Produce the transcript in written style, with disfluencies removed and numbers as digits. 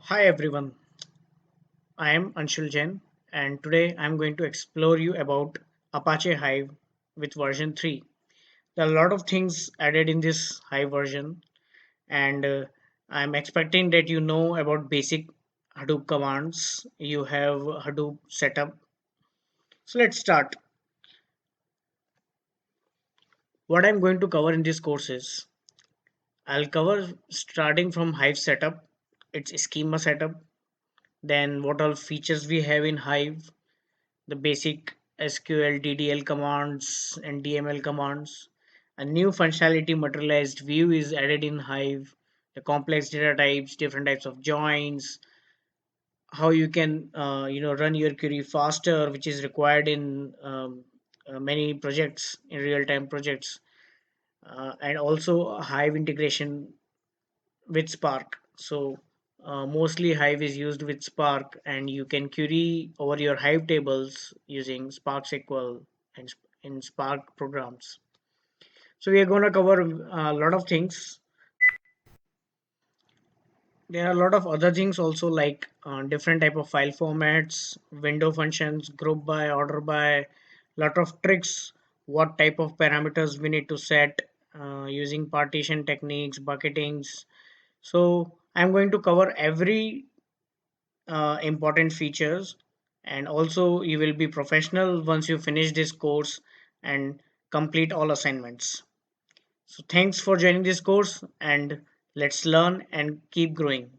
Hi everyone, I am Anshul Jain and today I am going to explore you about Apache Hive with version 3. There are a lot of things added in this Hive version and I'm expecting that you know about basic Hadoop commands. You have Hadoop setup. So let's start. What I'm going to cover in this course is I'll cover starting from Hive setup, its schema setup, then what all features we have in Hive, the basic SQL, DDL commands, and DML commands. A new functionality materialized view is added in Hive, the complex data types, different types of joins, how you can run your query faster, which is required in many projects, in real-time projects, and also Hive integration with Spark. So mostly Hive is used with Spark, and you can query over your Hive tables using Spark SQL and in Spark programs. So we are going to cover a lot of things. There are a lot of other things also, like different type of file formats, window functions, group by, order by, lot of tricks, what type of parameters we need to set using partition techniques, bucketings. So I'm going to cover every important features, and also you will be professional once you finish this course and complete all assignments. So thanks for joining this course, and let's learn and keep growing.